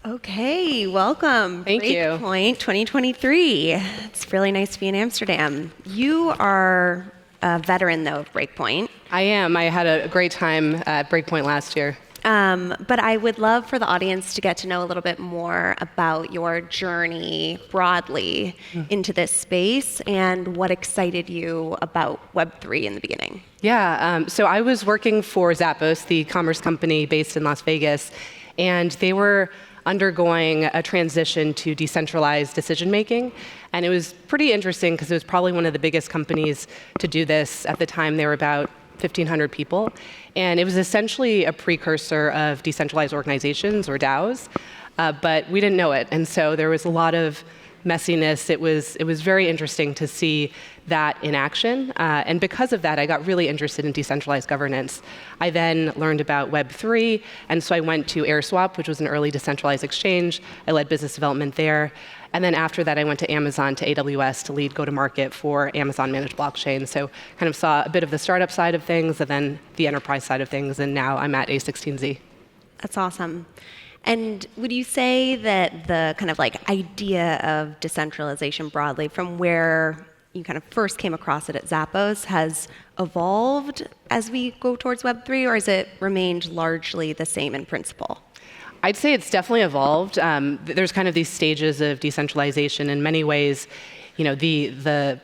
Okay, welcome. Thank you. Breakpoint 2023. It's really nice to be in Amsterdam. You are a veteran, though, of Breakpoint. I am. I had a great time at Breakpoint last year. But I would love for the audience to get to know a little bit more about your journey broadly into this space and what excited you about Web3 in the beginning. Yeah, so I was working for Zappos, the commerce company based in Las Vegas, and they were undergoing a transition to decentralized decision-making. And it was pretty interesting because it was probably one of the biggest companies to do this. At the time, they were about 1,500 people. And it was essentially a precursor of decentralized organizations, or DAOs, but we didn't know it. And so there was a lot of messiness. It was very interesting to see that in action. And because of that, I got really interested in decentralized governance. I then learned about Web3, and so I went to AirSwap, which was an early decentralized exchange. I led business development there. And then after that, I went to Amazon, to AWS, to lead go-to-market for Amazon Managed Blockchain. So kind of saw a bit of the startup side of things, and then the enterprise side of things, and now I'm at a16z. That's awesome. And would you say that the kind of like idea of decentralization broadly, from where you kind of first came across it at Zappos, has evolved as we go towards Web3, or has it remained largely the same in principle? I'd say it's definitely evolved. There's kind of these stages of decentralization. In many ways, you know, the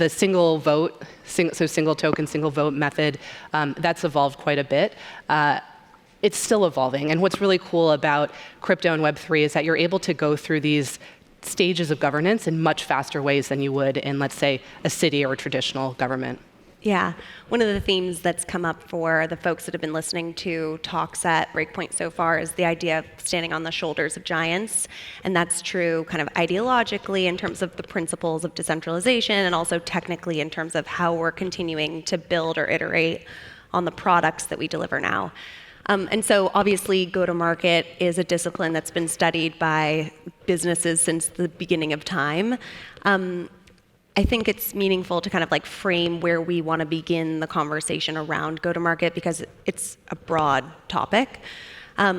single vote, so single token, single vote method, that's evolved quite a bit. It's still evolving. And what's really cool about crypto and Web3 is that you're able to go through these stages of governance in much faster ways than you would in, let's say, a city or a traditional government. Yeah. One of the themes that's come up for the folks that have been listening to talks at Breakpoint so far is the idea of standing on the shoulders of giants. And that's true kind of ideologically in terms of the principles of decentralization, and also technically in terms of how we're continuing to build or iterate on the products that we deliver now. And so obviously go-to-market is a discipline that's been studied by businesses since the beginning of time. I think it's meaningful to kind of like frame where we want to begin the conversation around go-to-market because it's a broad topic.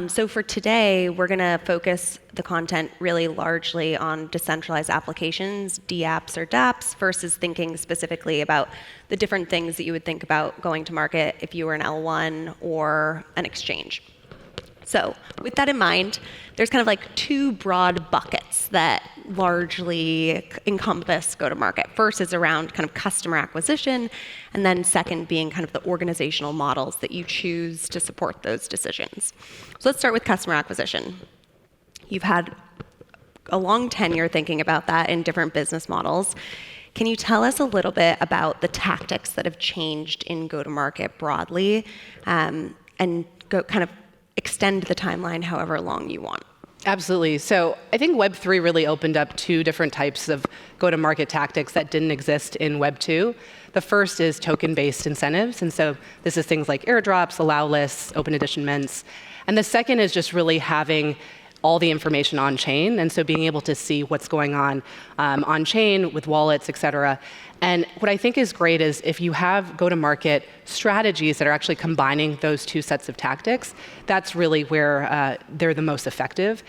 So for today, we're going to focus the content really largely on decentralized applications, DApps or dApps, versus thinking specifically about the different things that you would think about going to market if you were an L1 or an exchange. So with that in mind, there's kind of like two broad buckets that largely encompass go-to-market. First is around kind of customer acquisition, and then second being kind of the organizational models that you choose to support those decisions. So let's start with customer acquisition. You've had a long tenure thinking about that in different business models. Can you tell us a little bit about the tactics that have changed in go-to-market broadly, and go kind of extend the timeline however long you want? Absolutely. So I think Web3 really opened up two different types of go-to-market tactics that didn't exist in Web 2. The first is token-based incentives. And so this is things like airdrops, allow lists, open edition mints. And the second is just really having all the information on chain, and so being able to see what's going on chain with wallets, et cetera. And what I think is great is if you have go-to-market strategies that are actually combining those two sets of tactics, that's really where they're the most effective.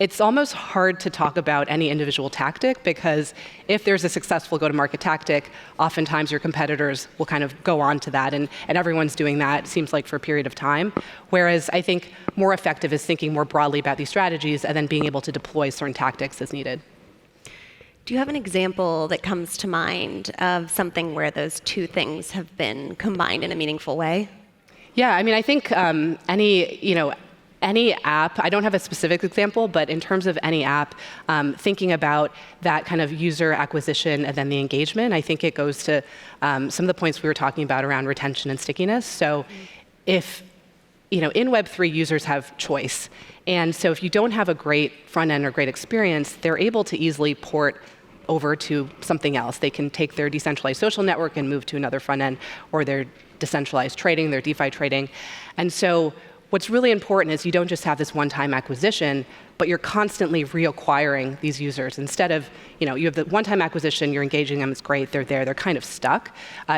It's almost hard to talk about any individual tactic because if there's a successful go-to-market tactic, oftentimes your competitors will kind of go on to that, and everyone's doing that, it seems like, for a period of time. Whereas I think more effective is thinking more broadly about these strategies and then being able to deploy certain tactics as needed. Do you have an example that comes to mind of something where those two things have been combined in a meaningful way? Yeah, I mean, I think any app, I don't have a specific example, but in terms of any app, thinking about that kind of user acquisition and then the engagement, I think it goes to some of the points we were talking about around retention and stickiness. So if, in Web3, users have choice. And so if you don't have a great front end or great experience, they're able to easily port over to something else. They can take their decentralized social network and move to another front end, or their decentralized trading, their DeFi trading. And so what's really important is you don't just have this one-time acquisition, but you're constantly reacquiring these users. Instead of, you have the one-time acquisition, you're engaging them, it's great, they're there, they're kind of stuck.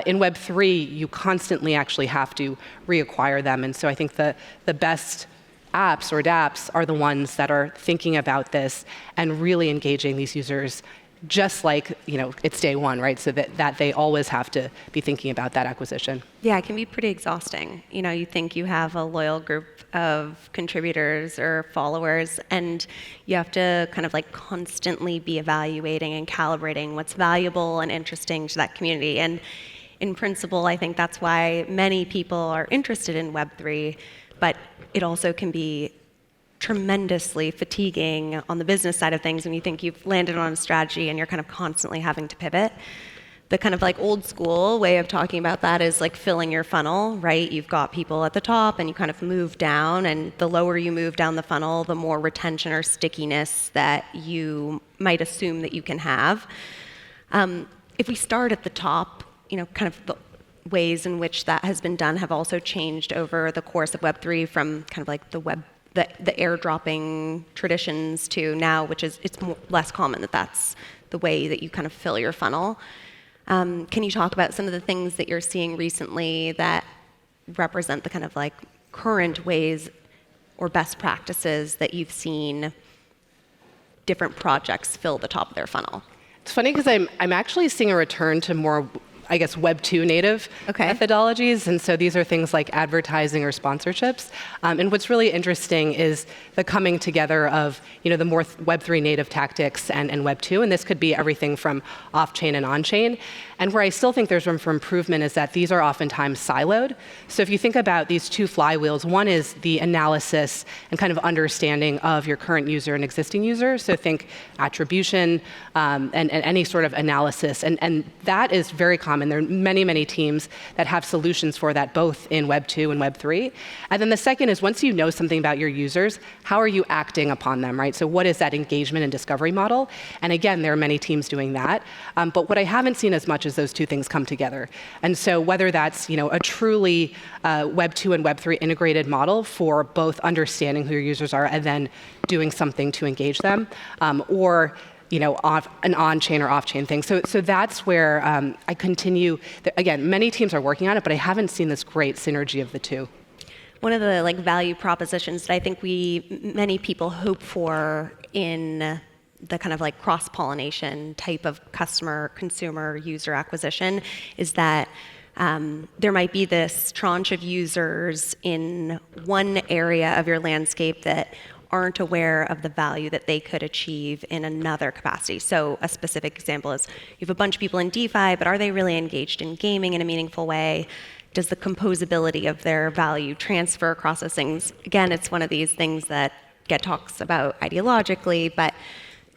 In Web3, you constantly actually have to reacquire them. And so I think the best apps or dApps are the ones that are thinking about this and really engaging these users just like, it's day one, right? So that they always have to be thinking about that acquisition. Yeah, it can be pretty exhausting. You think you have a loyal group of contributors or followers, and you have to kind of like constantly be evaluating and calibrating what's valuable and interesting to that community. And in principle, I think that's why many people are interested in Web3, but it also can be tremendously fatiguing on the business side of things when you think you've landed on a strategy and you're kind of constantly having to pivot. The kind of like old school way of talking about that is like filling your funnel, right? You've got people at the top and you kind of move down, and the lower you move down the funnel, the more retention or stickiness that you might assume that you can have. If we start at the top, kind of the ways in which that has been done have also changed over the course of Web3 from kind of like the airdropping traditions to now, which is it's less common that's the way that you kind of fill your funnel. Can you talk about some of the things that you're seeing recently that represent the kind of like current ways or best practices that you've seen different projects fill the top of their funnel? It's funny because I'm actually seeing a return to more, I guess, Web 2 native methodologies. And so these are things like advertising or sponsorships. And what's really interesting is the coming together of the more Web 3 native tactics and Web 2. And this could be everything from off-chain and on-chain. And where I still think there's room for improvement is that these are oftentimes siloed. So if you think about these two flywheels, one is the analysis and kind of understanding of your current user and existing user. So think attribution and any sort of analysis. And that is very common. There are many, many teams that have solutions for that, both in Web 2 and Web 3. And then the second is once you know something about your users, how are you acting upon them, right? So what is that engagement and discovery model? And again, there are many teams doing that. But what I haven't seen as much is those two things come together. And so whether that's a truly Web 2 and Web 3 integrated model for both understanding who your users are and then doing something to engage them, or an on-chain or off-chain thing. So that's where I continue. Again, many teams are working on it, but I haven't seen this great synergy of the two. One of the value propositions that I think many people hope for in the kind of cross-pollination type of customer, consumer, user acquisition is that there might be this tranche of users in one area of your landscape that aren't aware of the value that they could achieve in another capacity. So a specific example is you have a bunch of people in DeFi, but are they really engaged in gaming in a meaningful way? Does the composability of their value transfer across those things? Again, it's one of these things that get talks about ideologically, but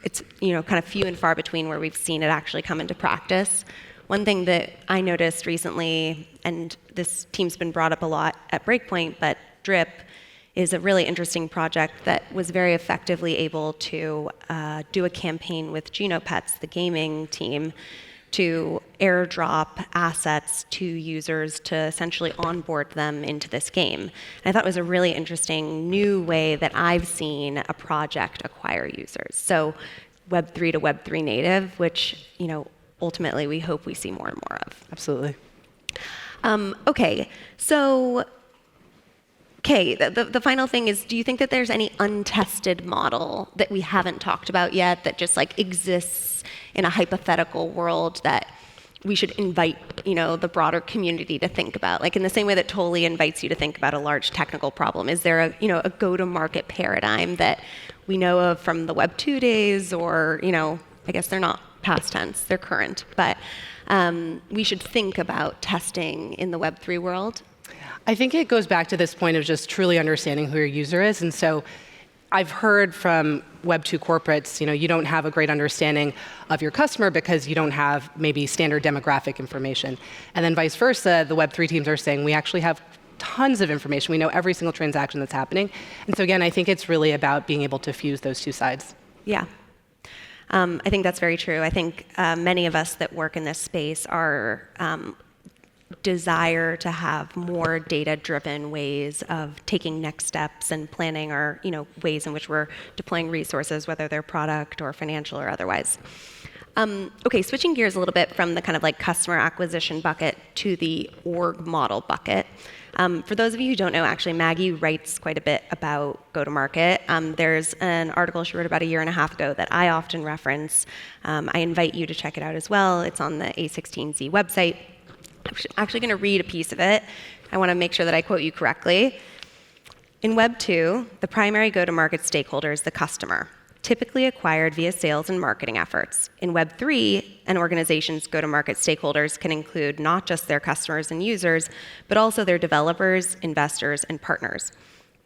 it's kind of few and far between where we've seen it actually come into practice. One thing that I noticed recently, and this team's been brought up a lot at Breakpoint, but Drip is a really interesting project that was very effectively able to do a campaign with GenoPets, the gaming team, to airdrop assets to users to essentially onboard them into this game. And I thought it was a really interesting new way that I've seen a project acquire users. So Web3 to Web3 native, which ultimately we hope we see more and more of. Absolutely. Okay, so the final thing is, do you think that there's any untested model that we haven't talked about yet that just exists in a hypothetical world that we should invite, the broader community to think about? Like in the same way that Totally invites you to think about a large technical problem, is there a go-to-market paradigm that we know of from the Web 2 days, or, I guess they're not past tense, they're current, but we should think about testing in the Web 3 world? I think it goes back to this point of just truly understanding who your user is. And so I've heard from Web 2 corporates, you don't have a great understanding of your customer because you don't have maybe standard demographic information. And then vice versa, the Web 3 teams are saying we actually have tons of information. We know every single transaction that's happening. And so again, I think it's really about being able to fuse those two sides. Yeah. I think that's very true. I think many of us that work in this space are desire to have more data-driven ways of taking next steps and planning our, ways in which we're deploying resources, whether they're product or financial or otherwise. Okay, switching gears a little bit from the kind of customer acquisition bucket to the org model bucket. For those of you who don't know, actually, Maggie writes quite a bit about go-to-market. There's an article she wrote about a year and a half ago that I often reference. I invite you to check it out as well. It's on the a16z website. I'm actually going to read a piece of it. I want to make sure that I quote you correctly. In Web 2, the primary go-to-market stakeholder is the customer, typically acquired via sales and marketing efforts. In Web 3, an organization's go-to-market stakeholders can include not just their customers and users, but also their developers, investors, and partners.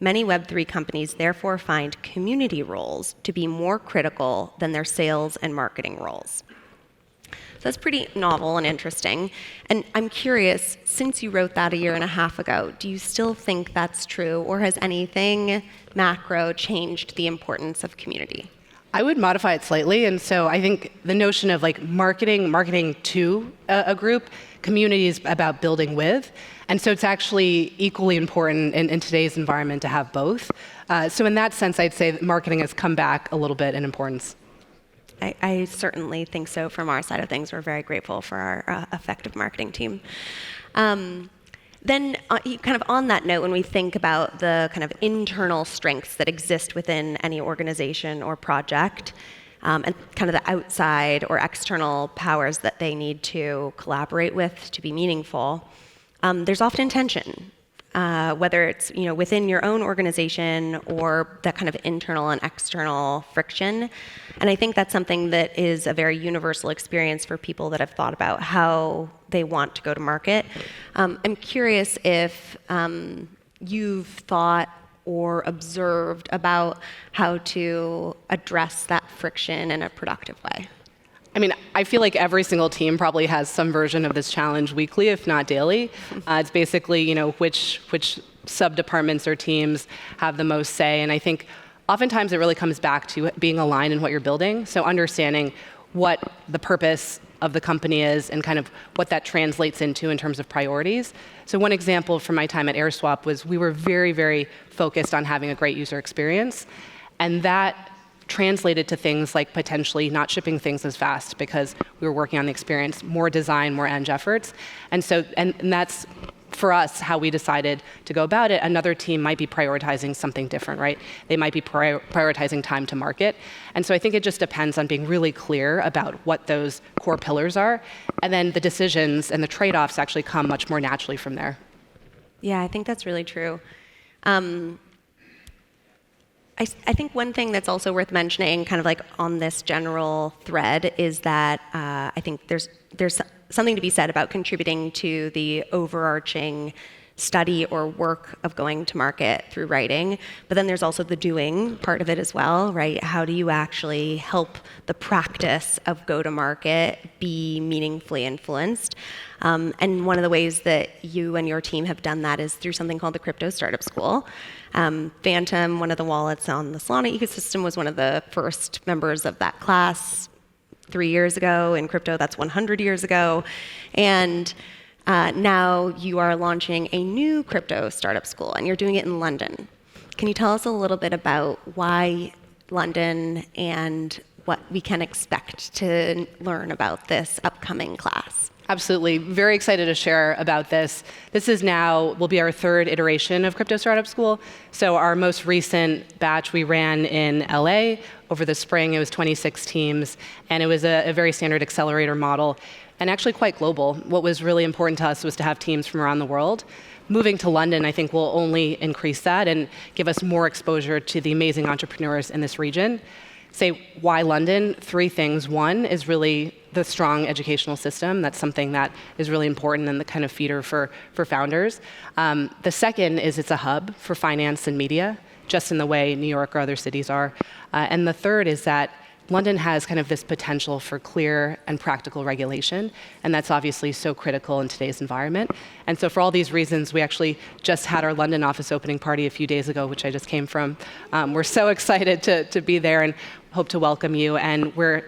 Many Web 3 companies therefore find community roles to be more critical than their sales and marketing roles. So that's pretty novel and interesting. And I'm curious, since you wrote that a year and a half ago, do you still think that's true, or has anything macro changed the importance of community? I would modify it slightly, and so I think the notion of like marketing to a group, community is about building with, and so it's actually equally important in today's environment to have both. So in that sense, I'd say that marketing has come back a little bit in importance. I certainly think so from our side of things. We're very grateful for our effective marketing team. Then kind of on that note, when we think about the kind of internal strengths that exist within any organization or project, and kind of the outside or external powers that they need to collaborate with to be meaningful, there's often tension. Whether it's within your own organization or that kind of internal and external friction. And I think that's something that is a very universal experience for people that have thought about how they want to go to market. I'm curious if you've thought or observed about how to address that friction in a productive way. I mean, I feel like every single team probably has some version of this challenge weekly, if not daily. It's basically, which sub-departments or teams have the most say. And I think oftentimes it really comes back to being aligned in what you're building. So understanding what the purpose of the company is and kind of what that translates into in terms of priorities. So one example from my time at AirSwap was we were very, very focused on having a great user experience. And that translated to things like potentially not shipping things as fast because we were working on the experience, more design, more eng efforts. And so, and that's for us how we decided to go about it. Another team might be prioritizing something different, right? They might be prioritizing time to market. And so I think it just depends on being really clear about what those core pillars are. And then the decisions and the trade-offs actually come much more naturally from there. Yeah, I think that's really true. I think one thing that's also worth mentioning, kind of like on this general thread, is that I think there's something to be said about contributing to the overarching study or work of going to market through writing. But then there's also the doing part of it as well, right? How do you actually help the practice of go-to-market be meaningfully influenced? And one of the ways that you and your team have done that is through something called the Crypto Startup School. Phantom, one of the wallets on the Solana ecosystem, was one of the first members of that class 3 years ago. In crypto, that's 100 years ago. And now you are launching a new crypto startup school, and you're doing it in London. Can you tell us a little bit about why London and what we can expect to learn about this upcoming class? Absolutely. Very excited to share about this. This is now, will be our third iteration of Crypto Startup School. So our most recent batch we ran in LA over the spring. It was 26 teams, and it was a very standard accelerator model, and actually quite global. What was really important to us was to have teams from around the world. Moving to London, I think, will only increase that and give us more exposure to the amazing entrepreneurs in this region. Say, why London? 3 things. One is really the strong educational system. That's something that is really important and the kind of feeder for founders. The second is it's a hub for finance and media, just in the way New York or other cities are. And the third is that London has kind of this potential for clear and practical regulation, and that's obviously so critical in today's environment. And so for all these reasons, we actually just had our London office opening party a few days ago, which I just came from. We're so excited to be there and hope to welcome you. And we're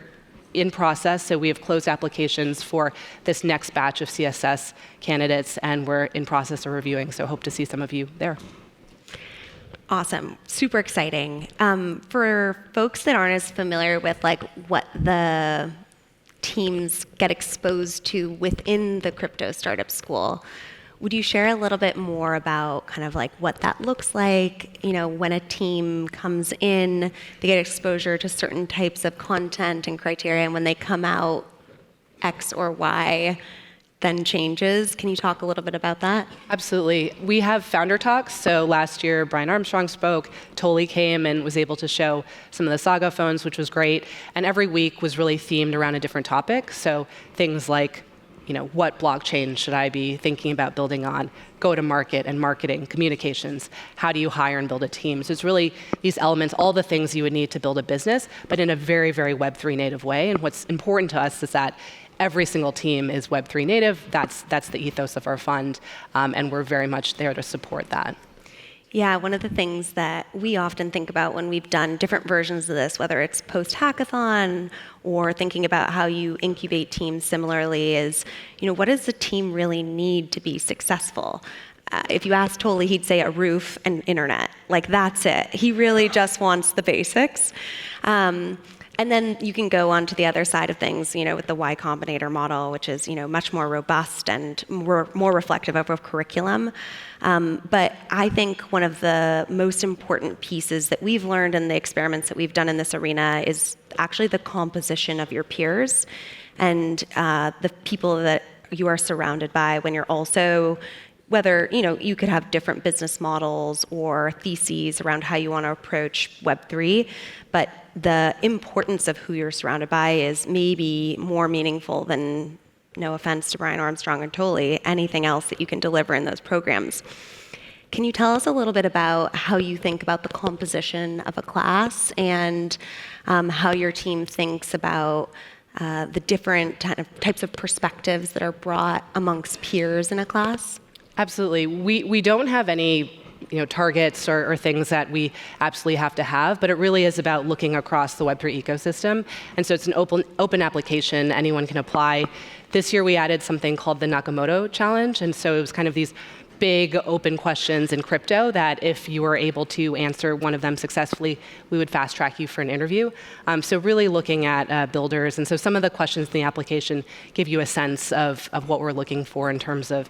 in process, so we have closed applications for this next batch of CSS candidates, and we're in process of reviewing, so hope to see some of you there. Awesome, super exciting. For folks that aren't as familiar with like what the teams get exposed to within the Crypto Startup School, Would you share a little bit more about kind of like what that looks like, when a team comes in, they get exposure to certain types of content and criteria, and when they come out, X or Y then changes? Can you talk a little bit about that? Absolutely. We have founder talks. So last year, Brian Armstrong spoke, Toli came and was able to show some of the Saga phones, which was great. And every week was really themed around a different topic. So things like, what blockchain should I be thinking about building on? Go-to-market and marketing, communications. How do you hire and build a team? So it's really these elements, all the things you would need to build a business, but in a very, very Web3 native way. And what's important to us is that every single team is Web3 native. That's the ethos of our fund, and we're very much there to support that. Yeah, one of the things that we often think about when we've done different versions of this, whether it's post-hackathon or thinking about how you incubate teams similarly, is, what does the team really need to be successful? If you ask Toli, he'd say a roof and internet. Like, that's it. He really just wants the basics. And then you can go on to the other side of things, with the Y Combinator model, which is, much more robust and more reflective of a curriculum. But I think one of the most important pieces that we've learned in the experiments that we've done in this arena is actually the composition of your peers and the people that you are surrounded by when you're also, whether, you could have different business models or theses around how you want to approach Web3, but the importance of who you're surrounded by is maybe more meaningful than, no offense to Brian Armstrong and Toli, anything else that you can deliver in those programs. Can you tell us a little bit about how you think about the composition of a class and how your team thinks about the different types of perspectives that are brought amongst peers in a class? Absolutely. We don't have any targets or things that we absolutely have to have, but it really is about looking across the Web3 ecosystem. And so it's an open application. Anyone can apply. This year we added something called the Nakamoto challenge. And so it was kind of these big open questions in crypto that if you were able to answer one of them successfully, we would fast track you for an interview. So really looking at builders. And so some of the questions in the application give you a sense of what we're looking for in terms of,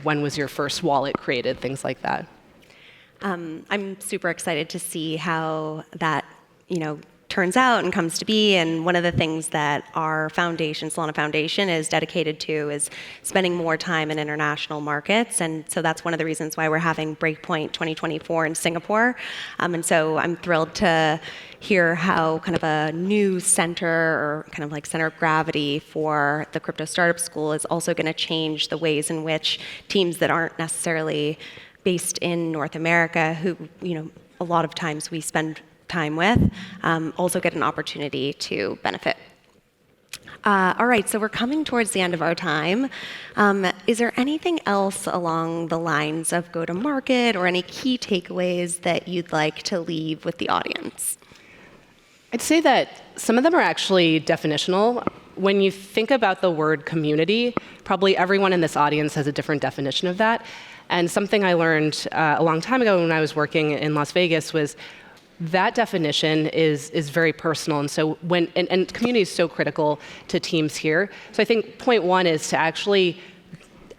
when was your first wallet created, things like that. I'm super excited to see how that, turns out and comes to be. And one of the things that our foundation, Solana Foundation, is dedicated to is spending more time in international markets. And so that's one of the reasons why we're having Breakpoint 2024 in Singapore. And so I'm thrilled to hear how kind of a new center or kind of like center of gravity for the crypto startup school is also going to change the ways in which teams that aren't necessarily based in North America, who, a lot of times we spend time with, also get an opportunity to benefit. All right, so we're coming towards the end of our time. Is there anything else along the lines of go-to-market or any key takeaways that you'd like to leave with the audience? I'd say that some of them are actually definitional. When you think about the word community, probably everyone in this audience has a different definition of that. And something I learned a long time ago when I was working in Las Vegas was that definition is very personal. And so and community is so critical to teams here. So I think point one is to actually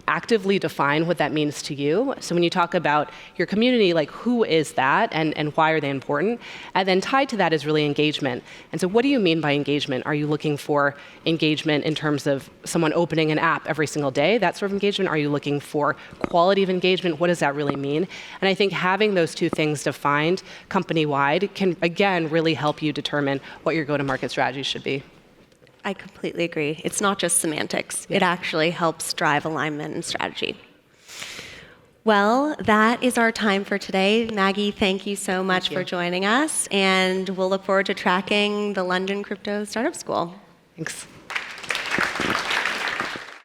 actively define what that means to you. So when you talk about your community, like who is that and why are they important? And then tied to that is really engagement. And so what do you mean by engagement? Are you looking for engagement in terms of someone opening an app every single day, that sort of engagement? Are you looking for quality of engagement? What does that really mean? And I think having those two things defined company-wide can, again, really help you determine what your go-to-market strategy should be. I completely agree. It's not just semantics. Yeah. It actually helps drive alignment and strategy. Well, that is our time for today. Maggie, thank you so much for joining us, and we'll look forward to tracking the London Crypto Startup School. Thanks.